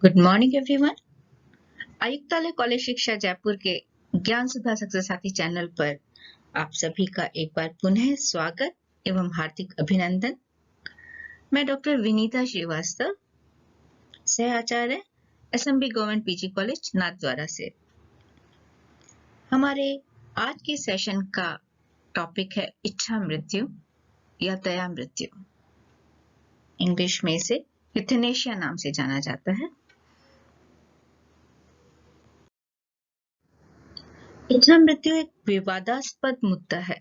Good morning everyone. आयुक्तालय college शिक्षा जयपुर के ज्ञान सुधा सक्सेस साथी चैनल पर आप सभी का एक बार पुनः स्वागत एवं हार्दिक अभिनंदन। मैं डॉक्टर विनीता श्रीवास्तव, सह आचार्य SMB government PG college Nathdwara से। हमारे आज के सेशन का टॉपिक है इच्छा मृत्यु या दया मृत्यु। इंग्लिश में इसे यूथेनेशिया नाम से जाना जाता है। इच्छा मृत्यु एक विवादास्पद मुद्दा है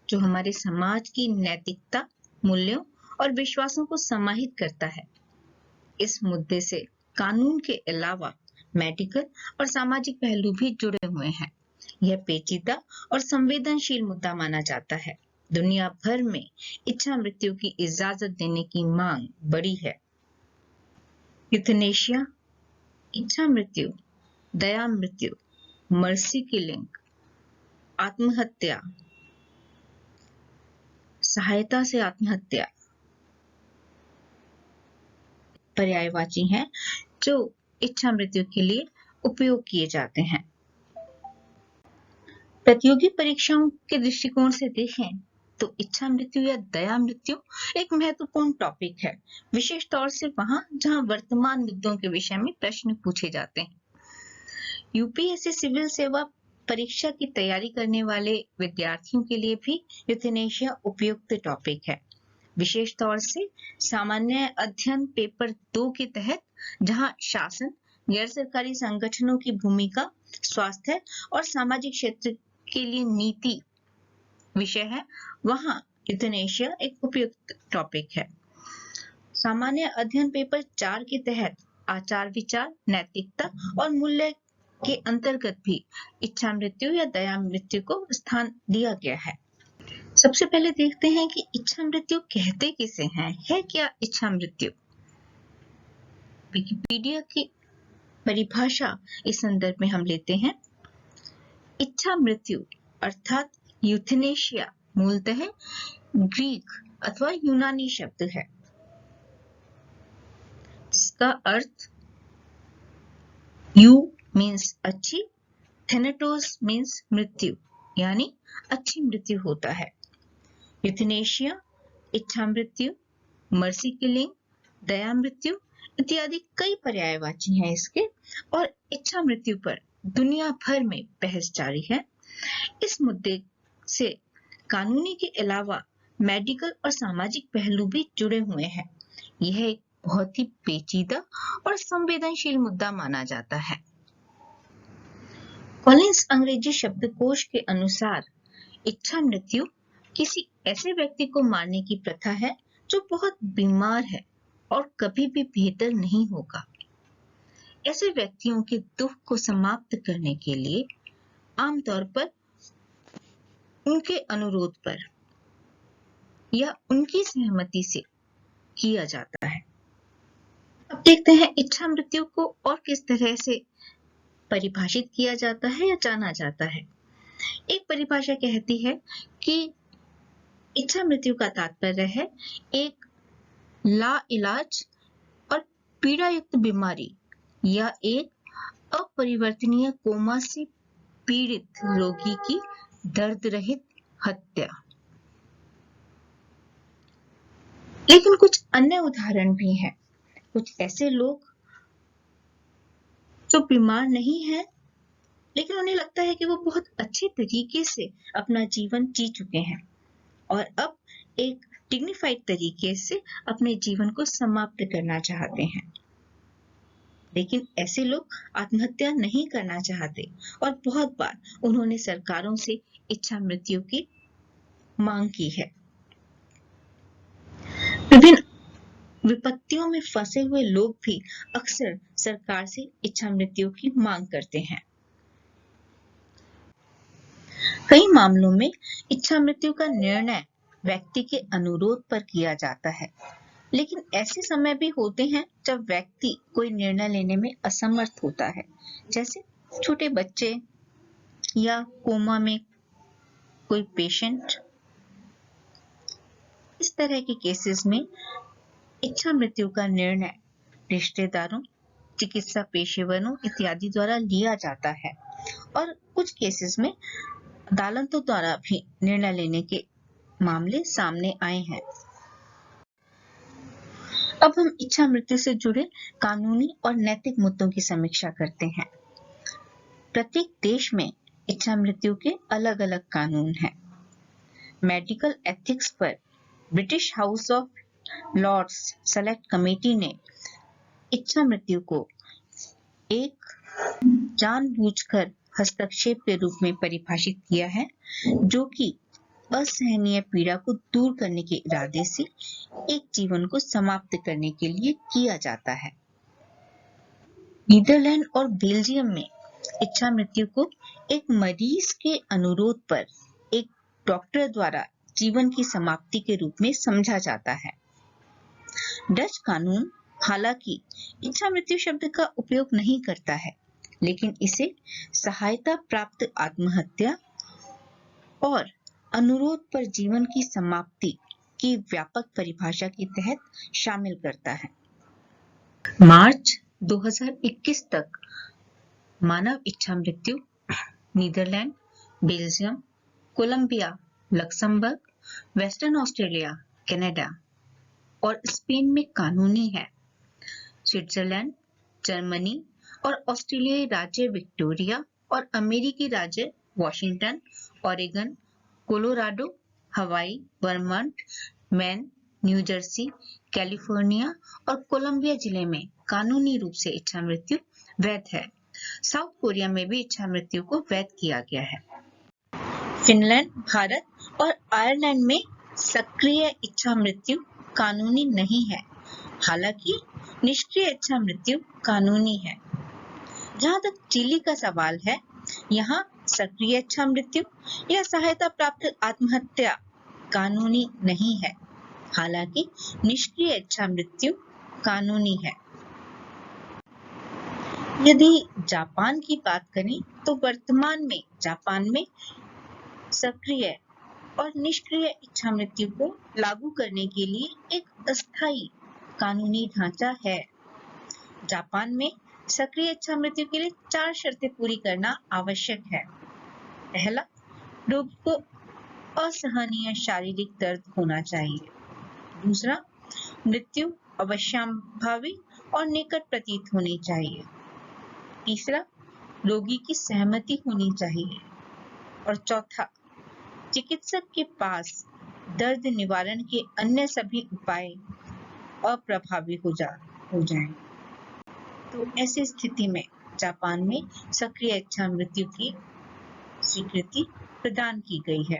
जो हमारे समाज की नैतिकता, मूल्यों और विश्वासों को समाहित करता है। इस मुद्दे से कानून के अलावा मेडिकल और सामाजिक पहलू भी जुड़े हुए हैं। यह पेचीदा और संवेदनशील मुद्दा माना जाता है। दुनिया भर में इच्छा मृत्यु की इजाजत देने की मांग बड़ी है। यूथेनेशिया, इच्छा मृत्यु, दया मृत्यु, मर्सी किलिंग, आत्महत्या, सहायता से आत्महत्या पर्यायवाची हैं जो इच्छा मृत्यु के लिए उपयोग किए जाते हैं। प्रतियोगी परीक्षाओं के दृष्टिकोण से देखें तो इच्छा मृत्यु या दया मृत्यु एक महत्वपूर्ण टॉपिक है, विशेष तौर से वहां जहां वर्तमान मुद्दों के विषय में प्रश्न पूछे जाते हैं। यूपीएससी सिविल सेवा परीक्षा की तैयारी करने वाले विद्यार्थियों के लिए भी यूथेनेशिया उपयुक्त टॉपिक है, विशेष तौर से सामान्य अध्ययन पेपर 2 के तहत, जहां शासन, गैर सरकारी संगठनों की भूमिका, स्वास्थ्य और सामाजिक क्षेत्र के लिए नीति विषय है। वहां यूथेनेशिया एक उपयुक्त टॉपिक है। सामान्य अध्ययन पेपर 4 के तहत आचार विचार, नैतिकता और मूल्य के अंतर्गत भी इच्छा मृत्यु या दया मृत्यु को स्थान दिया गया है। सबसे पहले देखते हैं कि इच्छा मृत्यु कहते किसे हैं, है क्या इच्छा मृत्यु। विकिपीडिया की परिभाषा इस संदर्भ में हम लेते हैं। इच्छा मृत्यु अर्थात यूथेनेशिया मूलतः ग्रीक अथवा यूनानी शब्द है, जिसका अर्थ यू मीन्स अच्छी, थेनेटोस मीन्स मृत्यु, यानी अच्छी मृत्यु होता है। यूथेनेशिया, इच्छा मृत्यु, मर्सी किलिंग, दया मृत्यु इत्यादि कई पर्यायवाची हैं इसके, और इच्छा मृत्यु पर दुनिया भर में बहस जारी है। इस मुद्दे से कानूनी के अलावा मेडिकल और सामाजिक पहलू भी जुड़े हुए हैं। यह एक बहुत ही पेचीदा और संवेदनशील मुद्दा माना जाता है। कॉलिंस अंग्रेजी शब्दकोश के अनुसार इच्छा मृत्यु किसी ऐसे व्यक्ति को मारने की प्रथा है जो बहुत बीमार है और कभी भी बेहतर नहीं होगा। ऐसे व्यक्तियों के दुख को समाप्त करने के लिए आमतौर पर उनके अनुरोध पर या उनकी सहमति से किया जाता है। अब देखते हैं इच्छा मृत्यु को और किस तरह से परिभाषित किया जाता है या जाना जाता है। एक परिभाषा कहती है कि इच्छा मृत्यु का तात्पर्य है एक लाइलाज और पीड़ायुक्त बीमारी या एक अपरिवर्तनीय कोमा से पीड़ित रोगी की दर्द रहित हत्या। लेकिन कुछ अन्य उदाहरण भी हैं। कुछ ऐसे लोग जो बीमार नहीं हैं, लेकिन उन्हें लगता है कि वो बहुत अच्छे तरीके से अपना जीवन जी चुके हैं और अब एक डिग्निफाइड तरीके से अपने जीवन को समाप्त करना चाहते हैं। लेकिन ऐसे लोग आत्महत्या नहीं करना चाहते और बहुत बार उन्होंने सरकारों से इच्छा मृत्यु की मांग की है। विभिन्न विपत्तियों में फंसे हुए लोग भी अक्सर सरकार से इच्छा मृत्यु की मांग करते हैं। कई मामलों में इच्छा मृत्यु का निर्णय व्यक्ति के अनुरोध पर किया जाता है, लेकिन ऐसे समय भी होते हैं जब व्यक्ति कोई निर्णय लेने में असमर्थ होता है, जैसे छोटे बच्चे या कोमा में कोई पेशेंट। इस तरह के केसेस में इच्छा मृत्यु का निर्णय रिश्तेदारों, चिकित्सा पेशेवरों इत्यादि द्वारा लिया जाता है और कुछ केसेस में अदालतों द्वारा भी निर्णय लेने के मामले सामने आए हैं। अब हम इच्छा मृत्यु से जुड़े कानूनी और नैतिक मुद्दों की समीक्षा करते हैं। प्रत्येक देश में इच्छा मृत्यु के अलग अलग कानून हैं। मेडिकल एथिक्स पर British House of Lords select committee ने इच्छा मृत्यु को एक जानबूझकर हस्तक्षेप के रूप में परिभाषित किया है, जो कि असहनीय पीड़ा को दूर करने के इरादे से एक जीवन को समाप्त करने के लिए किया जाता है। नीदरलैंड और बेल्जियम में इच्छा मृत्यु को एक मरीज के अनुरोध पर एक डॉक्टर द्वारा जीवन की समाप्ति के रूप में समझा जाता है। डच कानून हालांकि इच्छा मृत्यु शब्द का उपयोग नहीं करता है, लेकिन इसे सहायता प्राप्त आत्महत्या और अनुरोध पर जीवन की समाप्ति की व्यापक परिभाषा के तहत शामिल करता है। मार्च 2021 तक मानव इच्छा मृत्यु Netherland, Belgium, Colombia, Luxembourg, Western Australia, Canada और स्पेन में कानूनी है। स्विट्जरलैंड, जर्मनी और ऑस्ट्रेलियाई राज्य विक्टोरिया और अमेरिकी राज्य वॉशिंगटन, ओरेगन, कोलोराडो, हवाई, वर्मंट, मैन, न्यू जर्सी, कैलिफोर्निया और कोलंबिया जिले में कानूनी रूप से इच्छा मृत्यु वैध है। साउथ कोरिया में भी इच्छा मृत्यु को वैध किया गया है। फिनलैंड, भारत और आयरलैंड में सक्रिय इच्छा मृत्यु कानूनी नहीं है, हालांकि निष्क्रिय इच्छा मृत्यु कानूनी है। जहां तक चिली का सवाल है, यहाँ सक्रिय इच्छा मृत्यु या सहायता प्राप्त आत्महत्या कानूनी नहीं है, हालांकि निष्क्रिय इच्छा मृत्यु कानूनी है। यदि जापान की बात करें तो वर्तमान में जापान में सक्रिय और निष्क्रिय इच्छा मृत्यु को लागू करने के लिए एक अस्थायी कानूनी ढांचा है। जापान में सक्रिय इच्छा मृत्यु के लिए 4 शर्तें पूरी करना आवश्यक है। पहला, रोगी को असहनीय शारीरिक दर्द होना चाहिए। दूसरा, मृत्यु अवश्यंभावी और निकट प्रतीत होनी चाहिए। तीसरा, रोगी की सहमति होनी चाहिए। और चौथा, चिकित्सक के पास दर्द निवारण के अन्य सभी उपाय अप्रभावी हो जाएं। तो ऐसी स्थिति में जापान में सक्रिय इच्छा मृत्यु की स्वीकृति प्रदान की गई है।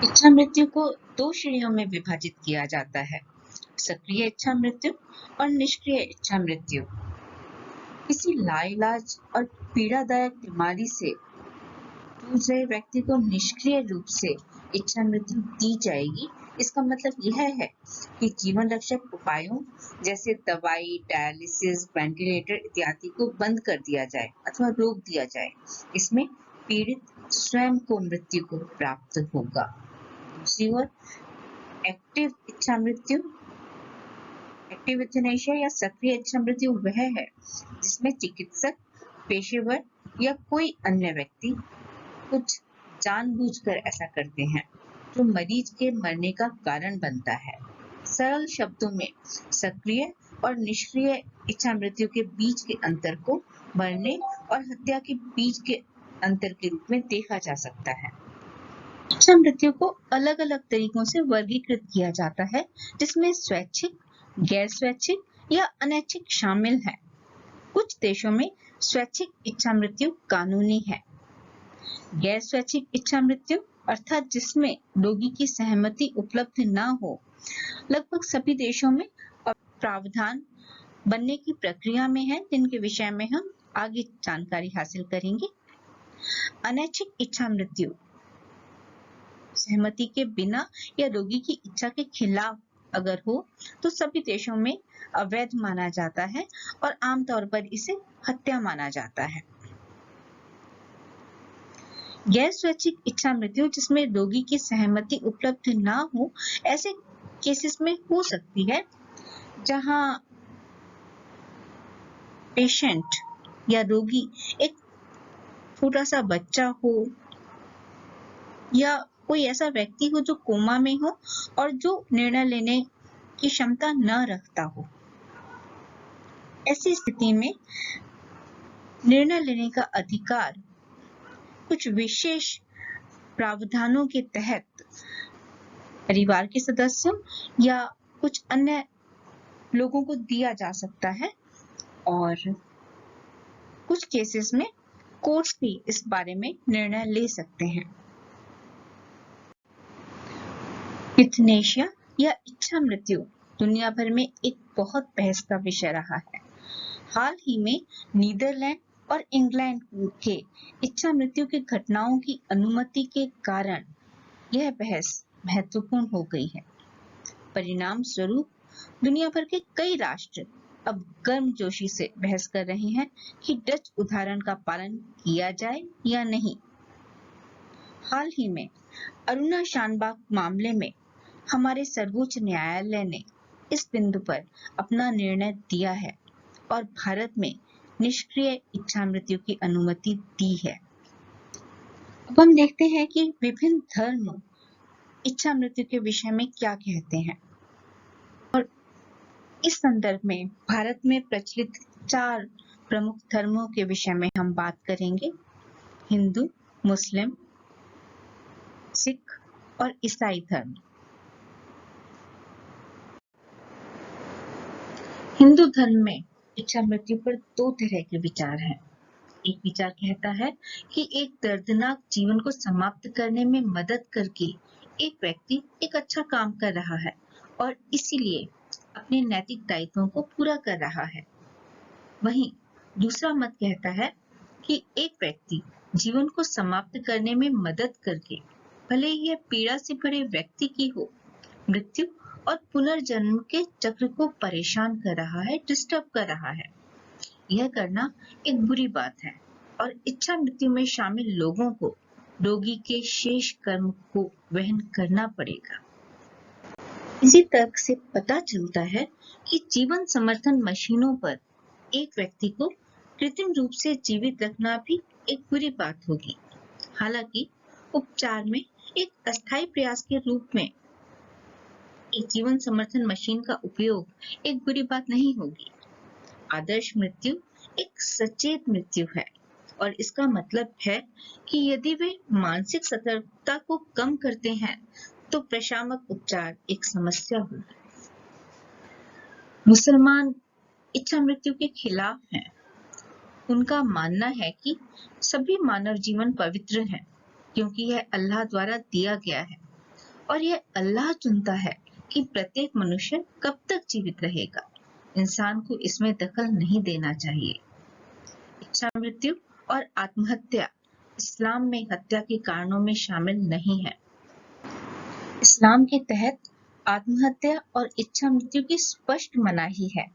इच्छा मृत्यु को 2 श्रेणियों में विभाजित किया जाता है, सक्रिय इच्छा मृत्यु और निष्क्रिय इच्छा मृत्यु। किसी लाइलाज और पीड़ादायक बीमारी से जूझ रहे व्यक्ति को निष्क्रिय रूप से इच्छा मृत्यु दी जाएगी। इसका मतलब यह है कि जीवन रक्षक उपायों जैसे दवाई, डायलिसिस, वेंटिलेटर इत्यादि को बंद कर दिया जाए अथवा रोक दिया जाए। इसमें पीड़ित स्वयं को मृत्यु को प्राप्त होगा। दूसरी ओर एक्टिव इच्छा मृत्यु, एक्टिव यूथनेशिया या सक्रिय इच्छा मृत्यु वह है जिसमें चिकित्सक, पेशेवर या कोई अन्य व्यक्ति कुछ जानबूझकर ऐसा करते हैं जो मरीज के मरने का कारण बनता है। सरल शब्दों में सक्रिय और निष्क्रिय इच्छा मृत्यु के बीच के अंतर को मरने और हत्या के बीच के अंतर के रूप में देखा जा सकता है। इच्छा मृत्यु को अलग अलग तरीकों से वर्गीकृत किया जाता है, जिसमें स्वैच्छिक, गैर स्वैच्छिक या अनैच्छिक शामिल है। कुछ देशों में स्वैच्छिक इच्छा मृत्यु कानूनी है। गैर स्वैच्छिक इच्छा मृत्यु अर्थात जिसमें रोगी की सहमति उपलब्ध न हो, लगभग सभी देशों में प्रावधान बनने की प्रक्रिया में है, जिनके विषय में हम आगे जानकारी हासिल करेंगे। अनैच्छिक इच्छा मृत्यु सहमति के बिना या रोगी की इच्छा के खिलाफ अगर हो तो सभी देशों में अवैध माना जाता है और आमतौर पर इसे हत्या माना जाता है। गैर स्वैच्छिक इच्छा मृत्यु जिसमें रोगी की सहमति उपलब्ध ना हो, ऐसे केसेस में हो सकती है जहां पेशेंट या रोगी एक छोटा सा बच्चा हो या कोई ऐसा व्यक्ति हो जो कोमा में हो और जो निर्णय लेने की क्षमता न रखता हो, ऐसी स्थिति में निर्णय लेने का अधिकार कुछ विशेष प्रावधानों के तहत परिवार के सदस्यों या कुछ अन्य लोगों को दिया जा सकता है और कुछ केसेस में कोर्ट्स भी इस बारे में निर्णय ले सकते हैं। इथनेशिया या इच्छा मृत्यु दुनिया भर में एक बहुत बहस का विषय रहा है। हाल ही में नीदरलैंड और इंग्लैंड के इच्छा मृत्यु की घटनाओं की अनुमति के कारण यह बहस महत्वपूर्ण हो गई है। परिणाम स्वरूप दुनिया भर के कई राष्ट्र अब गर्मजोशी से बहस कर रहे हैं कि डच उदाहरण का पालन किया जाए या नहीं। हाल ही में अरुणा शानबाग मामले में हमारे सर्वोच्च न्यायालय ने इस बिंदु पर अपना निर्णय दिया है और भारत में निष्क्रिय इच्छा मृत्यु की अनुमति दी है। अब हम देखते हैं कि विभिन्न धर्म इच्छा मृत्यु के विषय में क्या कहते हैं और इस संदर्भ में भारत में प्रचलित 4 प्रमुख धर्मों के विषय में हम बात करेंगे। हिंदू, मुस्लिम, सिख और ईसाई धर्म। हिंदू धर्म में इच्छा मृत्यु पर 2 तरह के विचार हैं। एक विचार कहता है कि एक दर्दनाक जीवन को समाप्त करने में मदद करके एक व्यक्ति एक अच्छा काम कर रहा है और इसीलिए अपने नैतिक दायित्वों को पूरा कर रहा है। वहीं दूसरा मत कहता है कि एक व्यक्ति जीवन को समाप्त करने में मदद करके, भले ही यह पीड़ा से भरे व्यक्ति की हो, मृत्यु और पुनर्जन्म के चक्र को परेशान कर रहा है, डिस्टर्ब कर रहा है। यह करना एक बुरी बात है और इच्छा मृत्यु में शामिल लोगों को रोगी के शेष कर्म को वहन करना पड़ेगा। इसी तर्क से पता चलता है कि जीवन समर्थन मशीनों पर एक व्यक्ति को कृत्रिम रूप से जीवित रखना भी एक बुरी बात होगी। हालांकि उपचार में एक अस्थायी प्रयास के रूप में एक जीवन समर्थन मशीन का उपयोग एक बुरी बात नहीं होगी। आदर्श मृत्यु एक सचेत मृत्यु है और इसका मतलब है कि यदि वे मानसिक सतर्कता को कम करते हैं तो प्रशामक उपचार एक समस्या होगी। मुसलमान इच्छा मृत्यु के खिलाफ हैं। उनका मानना है कि सभी मानव जीवन पवित्र हैं क्योंकि यह अल्लाह द्वारा दिया गया है और यह अल्लाह चुनता है कि प्रत्येक मनुष्य कब तक जीवित रहेगा। इंसान को इसमें दखल नहीं देना चाहिए। इच्छा मृत्यु और आत्महत्या इस्लाम में हत्या के कारणों में शामिल नहीं है। इस्लाम के तहत आत्महत्या और इच्छा मृत्यु की स्पष्ट मनाही है।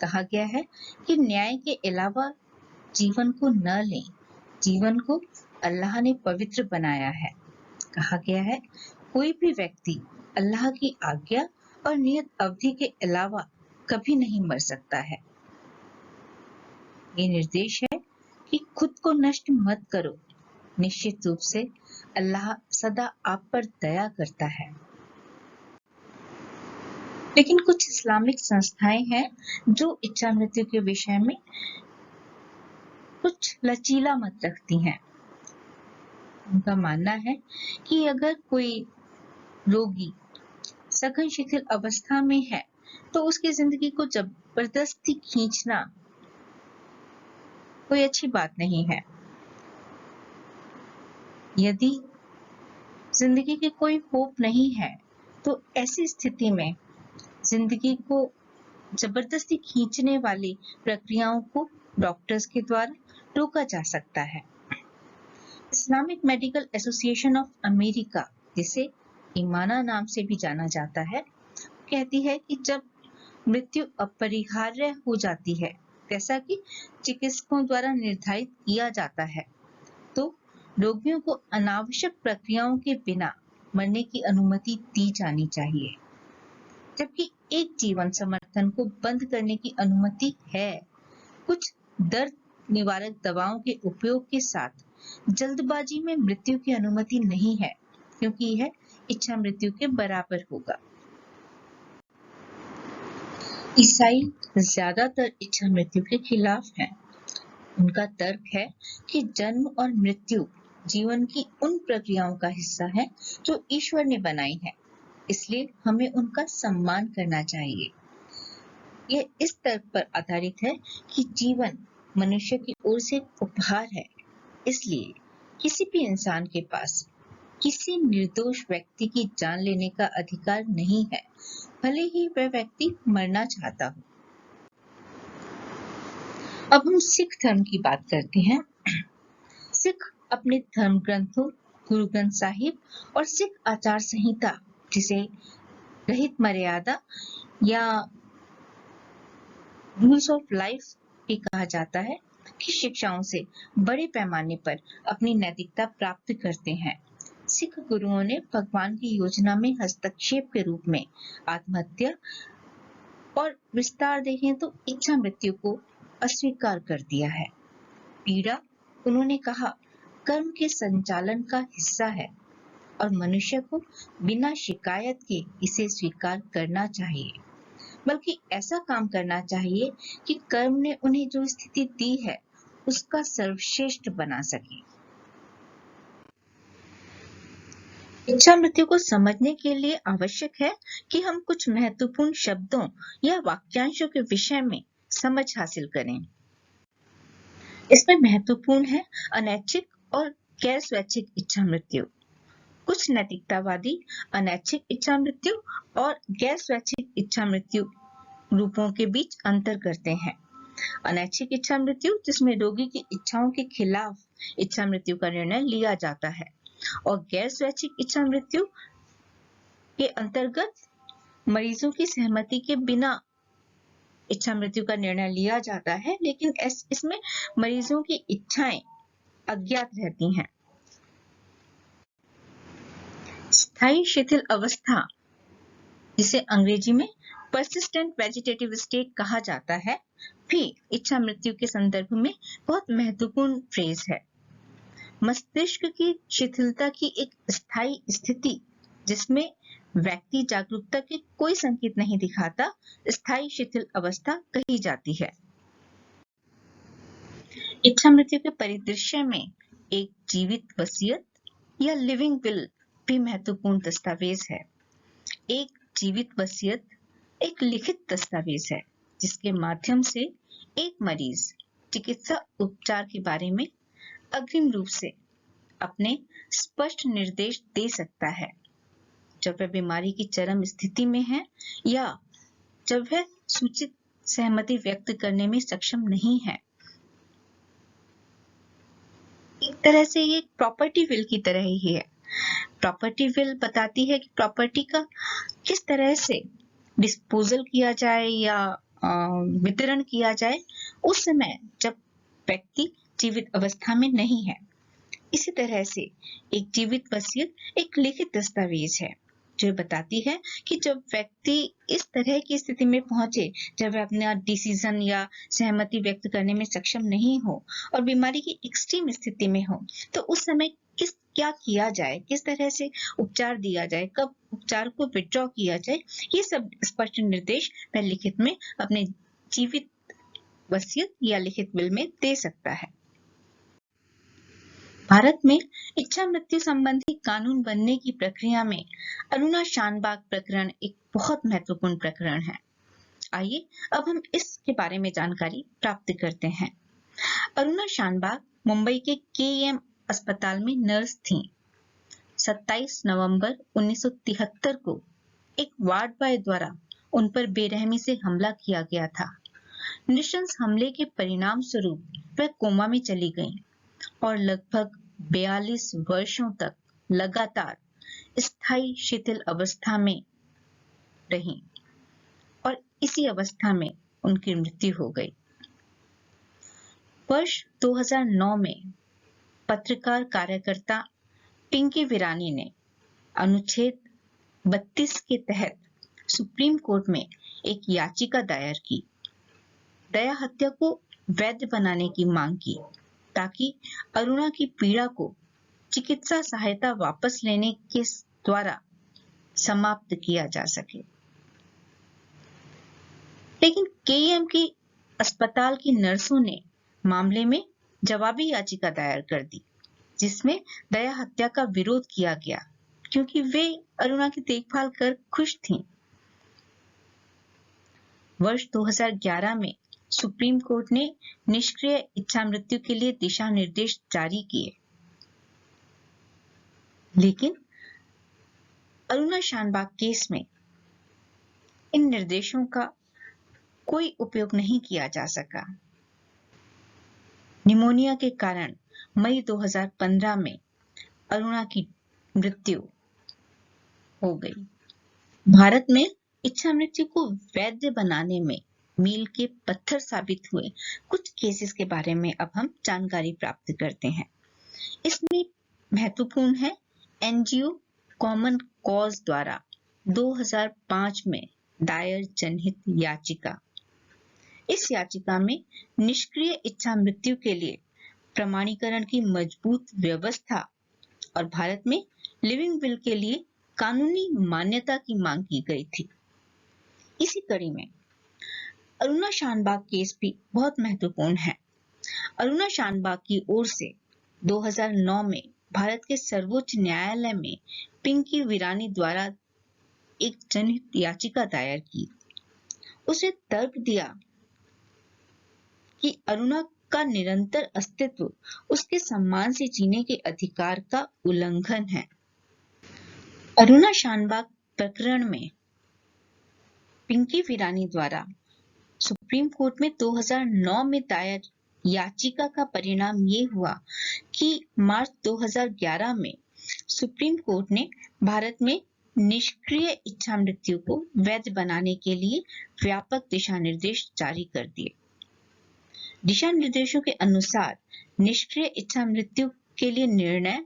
कहा गया है कि न्याय के अलावा जीवन को न लें। जीवन को अल्लाह ने पवित्र बनाया है। कहा गया है कोई भी व्यक्ति अल्लाह की आज्ञा और नियत अवधि के अलावा कभी नहीं मर सकता है। ये निर्देश है कि खुद को नष्ट मत करो। निश्चित रूप से अल्लाह सदा आप पर दया करता है। लेकिन कुछ इस्लामिक संस्थाएं हैं जो इच्छा मृत्यु के विषय में कुछ लचीला मत रखती हैं। उनका मानना है कि अगर कोई रोगी सघन शिथिल अवस्था में है तो उसकी जिंदगी को जबरदस्ती खींचना कोई अच्छी बात नहीं है। यदि जिंदगी की कोई होप नहीं है तो ऐसी स्थिति में जिंदगी को जबरदस्ती खींचने वाली प्रक्रियाओं को डॉक्टर्स के द्वारा रोका जा सकता है। Islamic medical association of America, जिसे ईमाना नाम से भी जाना जाता है, कहती है कि जब मृत्यु अपरिहार्य हो जाती है, जैसा कि चिकित्सकों द्वारा निर्धारित किया जाता है, तो रोगियों को अनावश्यक प्रक्रियाओं के बिना मरने की अनुमति दी जानी चाहिए। जबकि एक जीवन समर्थन को बंद करने की अनुमति है। कुछ दर्द निवारक दवाओं के उपयोग के साथ जल्दबाजी में मृत्यु की अनुमति नहीं है, क्योंकि यह इच्छा मृत्यु के बराबर होगा। ईसाई ज्यादातर इच्छा मृत्यु के खिलाफ हैं। उनका तर्क है कि जन्म और मृत्यु जीवन की उन प्रक्रियाओं का हिस्सा है जो ईश्वर ने बनाई है, इसलिए हमें उनका सम्मान करना चाहिए। यह इस तर्क पर आधारित है कि जीवन मनुष्य की ओर से एक उपहार है, इसलिए किसी भी इंसान के पास किसी निर्दोष व्यक्ति की जान लेने का अधिकार नहीं है, भले ही वह व्यक्ति मरना चाहता हो। अब हम सिख धर्म की बात करते हैं। सिख अपने धर्म ग्रंथों, गुरु ग्रंथ साहिब और सिख आचार संहिता, जिसे रहित मर्यादा या रूल्स ऑफ लाइफ भी कहा जाता है, की शिक्षाओं से बड़े पैमाने पर अपनी नैतिकता प्राप्त करते हैं। सिख गुरुओं ने भगवान की योजना में हस्तक्षेप के रूप में आत्महत्या और विस्तार देखें तो इच्छा मृत्यु को अस्वीकार कर दिया है। पीड़ा, उन्होंने कहा, कर्म के संचालन का हिस्सा है और मनुष्य को बिना शिकायत के इसे स्वीकार करना चाहिए, बल्कि ऐसा काम करना चाहिए कि कर्म ने उन्हें जो स्थिति दी है उसका सर्वश्रेष्ठ बना सके। इच्छा मृत्यु को समझने के लिए आवश्यक है कि हम कुछ महत्वपूर्ण शब्दों या वाक्यांशों के विषय में समझ हासिल करें। इसमें महत्वपूर्ण है अनैच्छिक और गैर स्वैच्छिक इच्छा मृत्यु। कुछ नैतिकतावादी अनैच्छिक इच्छा मृत्यु और गैर स्वैच्छिक इच्छा मृत्यु रूपों के बीच अंतर करते हैं। अनैच्छिक इच्छा मृत्यु, जिसमें रोगी की इच्छाओं के खिलाफ इच्छा मृत्यु का निर्णय लिया जाता है, और गैर स्वैच्छिक इच्छा मृत्यु के अंतर्गत मरीजों की सहमति के बिना इच्छा मृत्यु का निर्णय लिया जाता है, लेकिन इसमें मरीजों की इच्छाएं अज्ञात रहती हैं। स्थायी शिथिल अवस्था, जिसे अंग्रेजी में persistent vegetative state कहा जाता है, भी इच्छा मृत्यु के संदर्भ में बहुत महत्वपूर्ण फ्रेज है। मस्तिष्क की शिथिलता की एक स्थायी स्थिति, जिसमें व्यक्ति जागरूकता के कोई संकेत नहीं दिखाता, स्थायी शिथिल अवस्था कही जाती है। इच्छा मृत्यु के परिदृश्य में एक जीवित वसीयत या लिविंग विल भी महत्वपूर्ण दस्तावेज है। एक जीवित वसीयत एक लिखित दस्तावेज है, जिसके माध्यम से एक मरीज चिकित्सा उपचार के बारे में अग्रिम रूप से अपने स्पष्ट निर्देश दे सकता है, जब वह बीमारी की चरम स्थिति में है या जब वह सूचित सहमति व्यक्त करने में सक्षम नहीं है। एक तरह से ये प्रॉपर्टी विल की तरह ही है। प्रॉपर्टी विल बताती है कि प्रॉपर्टी का किस तरह से डिस्पोजल किया जाए या वितरण किया जाए उस समय जब व्यक्ति जीवित अवस्था में नहीं है। इसी तरह से एक जीवित वसीयत एक लिखित दस्तावेज है, जो बताती है कि जब व्यक्ति इस तरह की स्थिति में पहुंचे जब वह अपना डिसीजन या सहमति व्यक्त करने में सक्षम नहीं हो और बीमारी की एक्सट्रीम स्थिति में हो, तो उस समय क्या किया जाए, किस तरह से उपचार दिया जाए, कब उपचार को विड्रॉ किया जाए, ये सब स्पष्ट निर्देश वह लिखित में अपने जीवित वसीयत या लिखित विल में दे सकता है। भारत में इच्छा मृत्यु संबंधी कानून बनने की प्रक्रिया में अरुणा शानबाग प्रकरण एक बहुत महत्वपूर्ण प्रकरण है। आइए अब हम इसके बारे में जानकारी प्राप्त करते हैं। अरुणा शानबाग मुंबई के केईएम अस्पताल में नर्स थीं। 27 नवंबर 1973 को एक वार्ड बॉय द्वारा उन पर बेरहमी से हमला किया गया था। नृशंस हमले के परिणाम स्वरूप वह कोमा में चली गईं और लगभग 42 वर्षों तक लगातार स्थायी शिथिल अवस्था में रहीं और इसी अवस्था में उनकी मृत्यु हो गई। वर्ष 2009 में पत्रकार कार्यकर्ता पिंकी वीरानी ने अनुच्छेद 32 के तहत सुप्रीम कोर्ट में एक याचिका दायर की। दया हत्या को वैध बनाने की मांग की ताकि अरुणा की पीड़ा को चिकित्सा सहायता वापस लेने के द्वारा समाप्त किया जा सके। लेकिन केईएम की अस्पताल की नर्सों ने मामले में जवाबी याचिका दायर कर दी, जिसमें दया हत्या का विरोध किया गया क्योंकि वे अरुणा की देखभाल कर खुश थीं। वर्ष 2011 में सुप्रीम कोर्ट ने निष्क्रिय इच्छा मृत्यु के लिए दिशा निर्देश जारी किए, लेकिन अरुणा शानबाग केस में इन निर्देशों का कोई उपयोग नहीं किया जा सका। निमोनिया के कारण मई 2015 में अरुणा की मृत्यु हो गई। भारत में इच्छा मृत्यु को वैध बनाने में मील के पत्थर साबित हुए कुछ केसेस के बारे में अब हम जानकारी प्राप्त करते हैं। इसमें महत्वपूर्ण है एनजीओ कॉमन कॉज द्वारा 2005 में दायर जनहित याचिका। इस याचिका में निष्क्रिय इच्छा मृत्यु के लिए प्रमाणीकरण की मजबूत व्यवस्था और भारत में लिविंग विल के लिए कानूनी मान्यता की मांग की गई थी। इसी कड़ी में अरुणा शानबाग केस भी बहुत महत्वपूर्ण है। अरुणा शानबाग की ओर से 2009 में भारत के सर्वोच्च न्यायालय में पिंकी वीरानी द्वारा एक जनहित याचिका दायर की। उसे तर्क दिया कि अरुणा का निरंतर अस्तित्व उसके सम्मान से जीने के अधिकार का उल्लंघन है। अरुणा शानबाग प्रकरण में पिंकी वीरानी द्वारा सुप्रीम कोर्ट में 2009 में दायर याचिका का परिणाम ये हुआ कि मार्च 2011 में सुप्रीम कोर्ट ने भारत में निष्क्रिय इच्छा मृत्यु को वैध बनाने के लिए व्यापक दिशा निर्देश जारी कर दिए। दिशा निर्देशों के अनुसार निष्क्रिय इच्छा मृत्यु के लिए निर्णय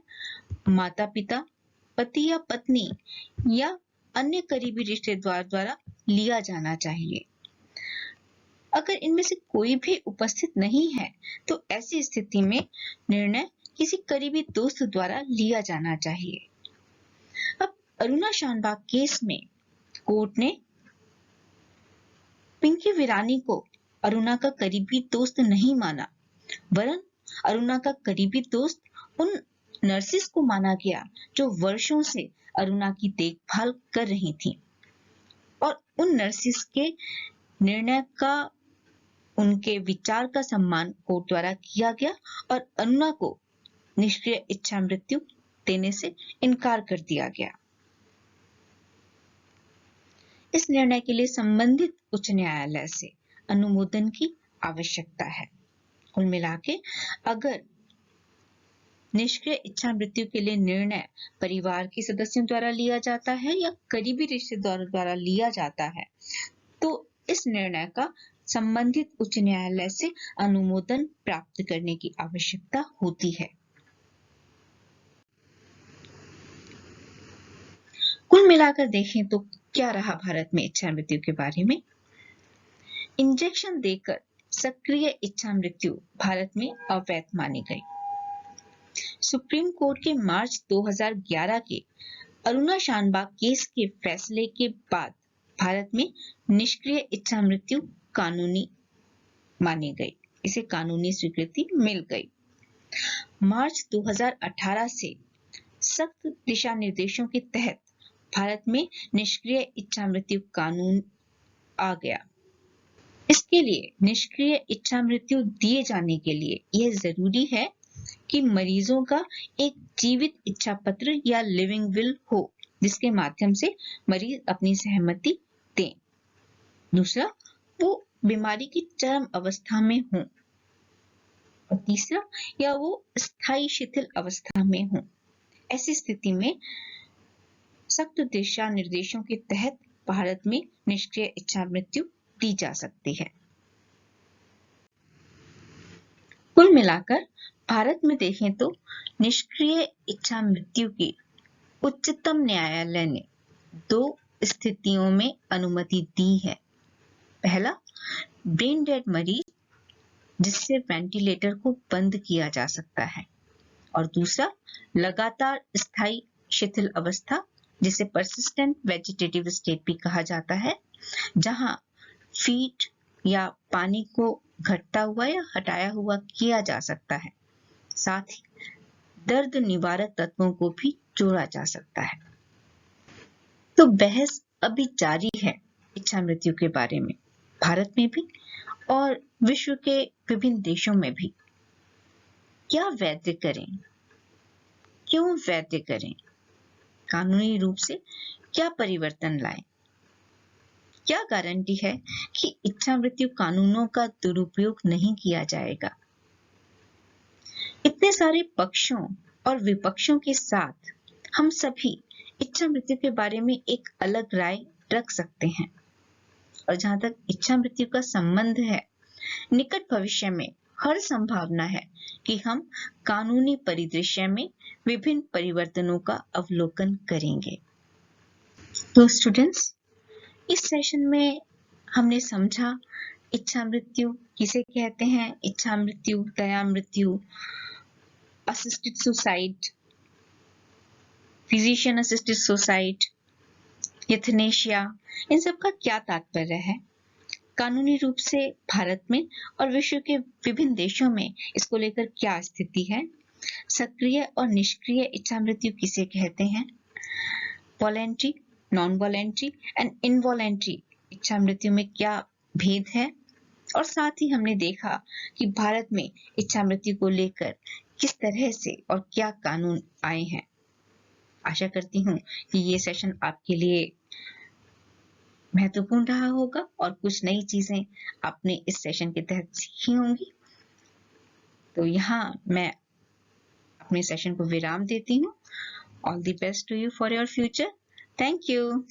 माता पिता, पति या पत्नी या अन्य करीबी रिश्तेदार द्वारा लिया जाना चाहिए। अगर इनमें से कोई भी उपस्थित नहीं है तो ऐसी स्थिति में निर्णय किसी करीबी दोस्त द्वारा लिया जाना चाहिए। अब अरुणा शानबाग केस में कोर्ट ने पिंकी वीरानी को अरुणा का करीबी दोस्त नहीं माना, वरन अरुणा का करीबी दोस्त उन नर्सिस को माना गया जो वर्षों से अरुणा की देखभाल कर रही थीं और उन नर्सिस के निर्णय का, उनके विचार का सम्मान कोर्ट द्वारा किया गया और अरुणा को निष्क्रिय इच्छा मृत्यु देने से इनकार कर दिया गया। इस निर्णय के लिए संबंधित उच्च न्यायालय से अनुमोदन की आवश्यकता है। कुल मिलाके अगर निष्क्रिय इच्छा मृत्यु के लिए निर्णय परिवार के सदस्यों द्वारा लिया जाता है या करीबी रिश्तेदारों द्वारा लिया जाता है तो इस निर्णय का संबंधित उच्च न्यायालय से अनुमोदन प्राप्त करने की आवश्यकता होती है। कुल मिलाकर देखें तो क्या रहा भारत में इच्छा मृत्यु के बारे में। इंजेक्शन देकर सक्रिय इच्छा मृत्यु भारत में अवैध मानी गई। सुप्रीम कोर्ट के मार्च 2011 के अरुणा शानबाग केस के फैसले के बाद भारत में निष्क्रिय इच्छा मृत्यु कानूनी मानी गई, इसे कानूनी स्वीकृति मिल गई। मार्च 2018 से सख्त दिशा निर्देशों के तहत भारत में निष्क्रिय इच्छा मृत्यु कानून आ गया। इसके लिए निष्क्रिय इच्छा मृत्यु दिए जाने के लिए यह जरूरी है कि मरीजों का एक जीवित इच्छा पत्र या लिविंग विल हो जिसके माध्यम से मरीज अपनी सहमति दें। दूसरा, वो बीमारी की चरम अवस्था में हो और तीसरा, या वो स्थायी शिथिल अवस्था में हो। ऐसी स्थिति में सख्त दिशा निर्देशों के तहत भारत में निष्क्रिय इच्छा मृत्यु दी जा सकती है। कुल मिलाकर भारत में देखें तो निष्क्रिय इच्छा मृत्यु की उच्चतम न्यायालय ने 2 स्थितियों में अनुमति दी है। पहला, ब्रेन डेड मरीज जिससे वेंटिलेटर को बंद किया जा सकता है, और दूसरा लगातार स्थायी शिथिल अवस्था, जिसे परसिस्टेंट वेजिटेटिव स्टेट भी कहा जाता है, जहां फीड या पानी को घटता हुआ या हटाया हुआ किया जा सकता है। साथ ही दर्द निवारक तत्वों को भी जोड़ा जा सकता है। तो बहस अभी जारी है इच्छा मृत्यु के बारे में, भारत में भी और विश्व के विभिन्न देशों में भी। क्या वैध करें, क्यों वैध करें, कानूनी रूप से क्या परिवर्तन लाएं? क्या गारंटी है कि इच्छा मृत्यु कानूनों का दुरुपयोग नहीं किया जाएगा? इतने सारे पक्षों और विपक्षों के साथ हम सभी इच्छा मृत्यु के बारे में एक अलग राय रख सकते हैं। और जहां तक इच्छा मृत्यु का संबंध है, निकट भविष्य में हर संभावना है कि हम कानूनी परिदृश्य में विभिन्न परिवर्तनों का अवलोकन करेंगे। तो स्टूडेंट्स, इस सेशन में हमने समझा इच्छा मृत्यु किसे कहते हैं, इच्छा मृत्यु, दया मृत्यु, assisted suicide, physician assisted suicide, euthanasia, इन सब का क्या तात्पर्य है, कानूनी रूप से भारत में और विश्व के विभिन्न देशों में इसको लेकर क्या स्थिति है, सक्रिय और निष्क्रिय इच्छा मृत्यु किसे कहते हैं, voluntary, non voluntary and involuntary इच्छा मृत्यु में क्या भेद है, और साथ ही हमने देखा कि भारत में इच्छा मृत्यु को लेकर किस तरह से और क्या कानून आए हैं। आशा करती हूँ कि ये सेशन आपके लिए महत्वपूर्ण रहा होगा और कुछ नई चीजें आपने इस सेशन के तहत सीखी होंगी। तो यहाँ मैं अपने सेशन को विराम देती हूँ। All the best to you for your future. Thank you.